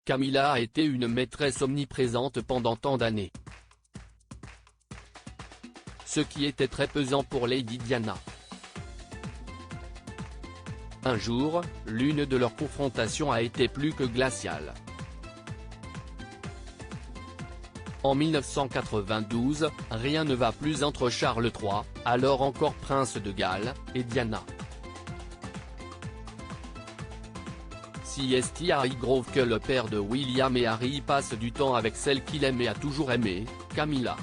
Camilla a été une maîtresse omniprésente pendant tant d'années. Ce qui était très pesant pour Lady Diana. Un jour, l'une de leurs confrontations a été plus que glaciale. En 1992, rien ne va plus entre Charles III, alors encore prince de Galles, et Diana. C'est à Highgrove que le père de William et Harry passe du temps avec celle qu'il aime et a toujours aimée, Camilla.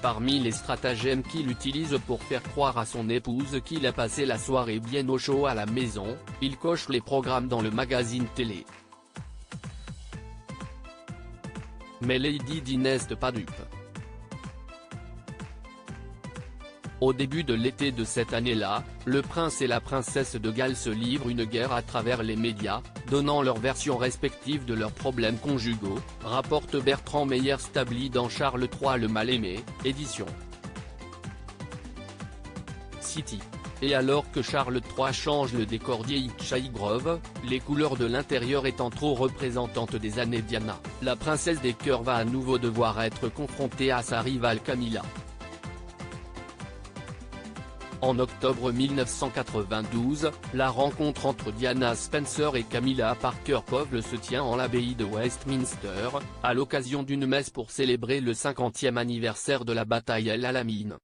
Parmi les stratagèmes qu'il utilise pour faire croire à son épouse qu'il a passé la soirée bien au chaud à la maison, il coche les programmes dans le magazine télé. Mais Lady Di n'est pas dupe. Au début de l'été de cette année-là, le prince et la princesse de Galles se livrent une guerre à travers les médias, donnant leurs versions respectives de leurs problèmes conjugaux, rapporte Bertrand Meyer Stabli dans Charles III le mal-aimé, édition City. Et alors que Charles III change le décor Highgrove, les couleurs de l'intérieur étant trop représentantes des années Diana, la princesse des cœurs va à nouveau devoir être confrontée à sa rivale Camilla. En octobre 1992, la rencontre entre Diana Spencer et Camilla Parker Powell se tient en l'abbaye de Westminster, à l'occasion d'une messe pour célébrer le 50e anniversaire de la bataille El Alamein.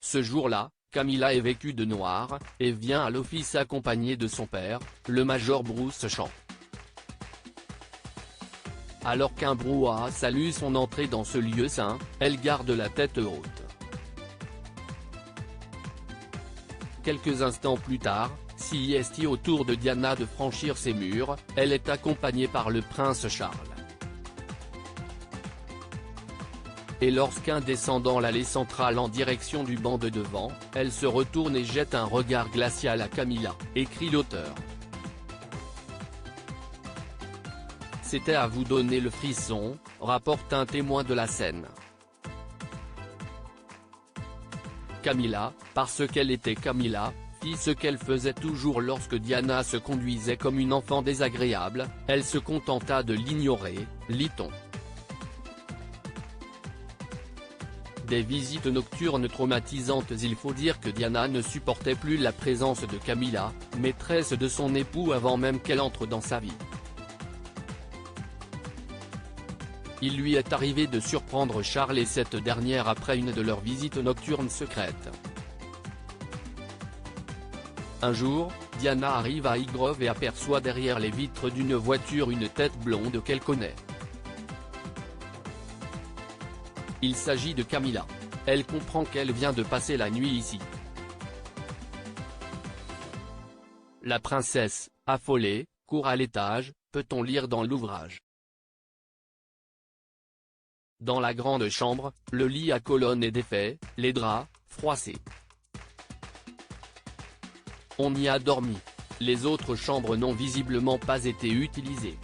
Ce jour-là, Camilla est vêtue de noir, et vient à l'office accompagnée de son père, le major Bruce Champ. Alors qu'un brouhaha salue son entrée dans ce lieu saint, elle garde la tête haute. Quelques instants plus tard, c'est au tour de Diana de franchir ses murs, elle est accompagnée par le prince Charles. Et lorsqu'un descendant l'allée centrale en direction du banc de devant, elle se retourne et jette un regard glacial à Camilla, écrit l'auteur. C'était à vous donner le frisson, rapporte un témoin de la scène. Camilla, parce qu'elle était Camilla, fit ce qu'elle faisait toujours lorsque Diana se conduisait comme une enfant désagréable, elle se contenta de l'ignorer, lit-on. Des visites nocturnes traumatisantes. Il faut dire que Diana ne supportait plus la présence de Camilla, maîtresse de son époux avant même qu'elle entre dans sa vie. Il lui est arrivé de surprendre Charles et cette dernière après une de leurs visites nocturnes secrètes. Un jour, Diana arrive à Highgrove et aperçoit derrière les vitres d'une voiture une tête blonde qu'elle connaît. Il s'agit de Camilla. Elle comprend qu'elle vient de passer la nuit ici. La princesse, affolée, court à l'étage, peut-on lire dans l'ouvrage. Dans la grande chambre, le lit à colonnes est défait, les draps, froissés. On y a dormi. Les autres chambres n'ont visiblement pas été utilisées.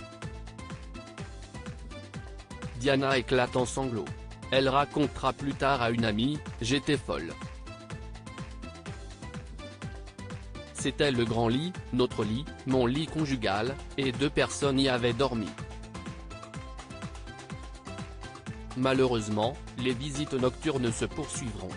Diana éclate en sanglots. Elle racontera plus tard à une amie, « J'étais folle. C'était le grand lit, notre lit, mon lit conjugal, et 2 personnes y avaient dormi. » Malheureusement, les visites nocturnes se poursuivront.